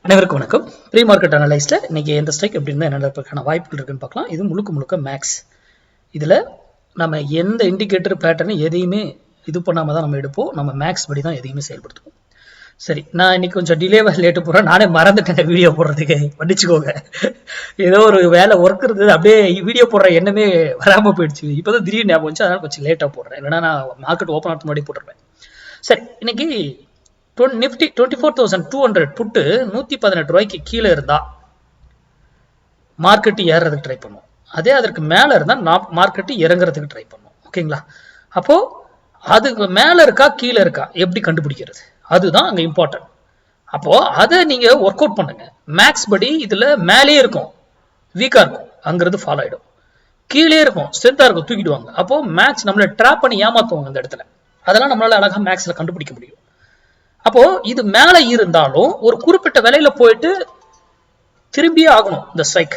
அனைவருக்கும் வணக்கம். Pre market அனலைஸ்ல இன்னைக்கு எந்த ஸ்ட்ரைக் எப்படி இருந்தால் என்ன நடப்பதற்கான வாய்ப்புகள் இருக்குன்னு பார்க்கலாம். இது முழுக்க மேக்ஸ். இதுல நம்ம எந்த இண்டிகேட்டர் பேட்டர்ன் எதையுமே இது பண்ணாம தான் நம்ம எடுப்போம். நம்ம மேக்ஸ் படி தான் எதையுமே செயல்படுத்துவோம். சரி, நான் இன்னைக்கு கொஞ்சம் டிலேவா லேட்டு போறேன். நானே மறந்துட்டேன் வீடியோ போடுறதுக்கு, மன்னிச்சுக்கோங்க. ஏதோ ஒரு வேலை ஒர்க் இருந்தது, அப்படியே வீடியோ போடுற எண்ணமே வராம போயிடுச்சு. இப்போதான் திடீர்னு ஞாபகம் வந்துச்சு, அதனால கொஞ்சம் லேட்டா போடுறேன். இல்லைன்னா நான் மார்க்கெட் ஓப்பன் ஆகிறதுக்கு முன்னாடி போட்டுருப்பேன். சரி, இன்னைக்கு நிஃப்டி 24,200 புட்டு 118 ரூபாய்க்கு கீழே இருந்தா மார்க்கெட் ஏறதுக்கு ட்ரை பண்ணும். அதே அதற்கு மேல இருந்தா மார்க்கெட் இறங்குறதுக்கு ட்ரை பண்ணும். ஓகேங்களா? அப்போ அதுக்கு மேல இருக்கா கீழே இருக்கா எப்படி கண்டுபிடிக்கிறது, அதுதான் அங்க இம்பார்ட்டன்ட். அப்போ அதை நீங்க ஒர்க் அவுட் பண்ணுங்க. மேக்ஸ் படி இதுல மேலே இருக்கும், வீக்கா இருக்கும், அங்கிறது ஃபாலோ ஆயிடும். கீழே இருக்கும், ஸ்ட்ரென்த்தா இருக்கும், தூக்கிடுவாங்க. அப்போ மேக்ஸ் நம்மளை ட்ராப் பண்ணி ஏமாத்துவாங்க அந்த இடத்துல. அதெல்லாம் நம்மளால அழகா மேக்ஸ்ல கண்டுபிடிக்க முடியும். அப்போ இது மேல இருந்தாலும் ஒரு குறிப்பிட்ட விலையில போயிட்டு திரும்பியே ஆகணும் இந்த ஸ்ட்ரைக்.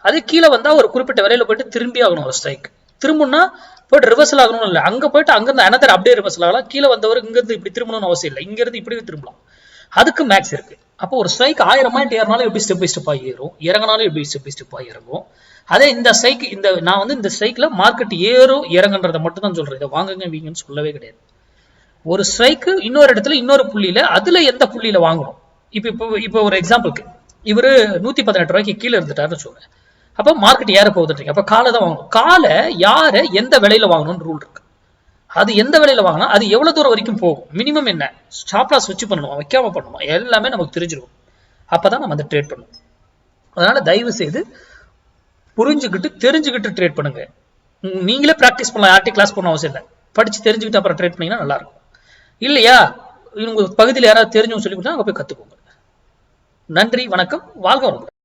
அது கீழே வந்தா ஒரு குறிப்பிட்ட விலையில போயிட்டு திரும்பி ஆகணும் ஒரு ஸ்ட்ரைக். திரும்புனா போயிட்டு ரிவர்சல் ஆகணும் இல்லை, அங்க போயிட்டு அங்கிருந்து அனதர் அப்படியே ரிவர்சல் ஆகலாம். கீழே வந்தவர் இங்க இருந்து இப்படி திரும்பணும்னு அவசியம் இல்லை, இங்க இருந்து இப்படி திரும்பலாம். அதுக்கு மேக்ஸ் இருக்கு. அப்போ ஒரு ஸ்ட்ரைக் 1000 பாயிண்ட் ஏறினாலும் எப்படி ஸ்டெப் பை ஸ்டெப்பா ஏறும், இறங்கினாலும் எப்படி ஸ்டெப் பை ஸ்டெப்பா இறங்கும். அதே இந்த ஸ்ட்ரைக், நான் இந்த ஸ்ட்ரைக்ல மார்க்கெட் ஏறும் இறங்குன்றதை மட்டும் தான் சொல்றேன். இதை வாங்குங்க வீங்கன்னு சொல்லவே கிடையாது. ஒரு ஸ்ட்ரைக்கு இன்னொரு இடத்துல இன்னொரு புள்ளியில, அதுல எந்த புள்ளியில வாங்கணும். இப்ப ஒரு எக்ஸாம்பிளுக்கு இவரு 118 ரூபாய்க்கு கீழே இருந்துட்டாருன்னு சொல்லுங்க. அப்ப மார்க்கெட் ஏற போகுதுன்றீங்க. அப்ப காலை தான் வாங்கணும். காலை யார எந்த விலையில வாங்கணும்னு ரூல் இருக்கு. அது எந்த விலையில வாங்கினா அது எவ்வளவு தூரம் வரைக்கும் போகும், மினிமம் என்ன, ஸ்டாப் லாஸ் வச்சு பண்ணணும், வைக்காம பண்ணணும், எல்லாமே நமக்கு தெரிஞ்சிருக்கும். அப்பதான் நம்ம அந்த ட்ரேட் பண்ணுவோம். அதனால தயவு செய்து புரிஞ்சுக்கிட்டு தெரிஞ்சுக்கிட்டு ட்ரேட் பண்ணுங்க. நீங்களே பிராக்டிஸ் பண்ணலாம், யார்ட்டையும் கிளாஸ் பண்ண அவசியம் இல்லை. படிச்சு தெரிஞ்சுக்கிட்டு அப்புறம் ட்ரேட் பண்ணீங்கன்னா நல்லா இருக்கும். இல்லையா, உங்க பகுதியில் யாராவது தெரிஞ்சவங்க சொல்லி கொடுத்தா அங்க போய் கத்துக்கோங்க. நன்றி, வணக்கம், வாழ்க வளமுடன்.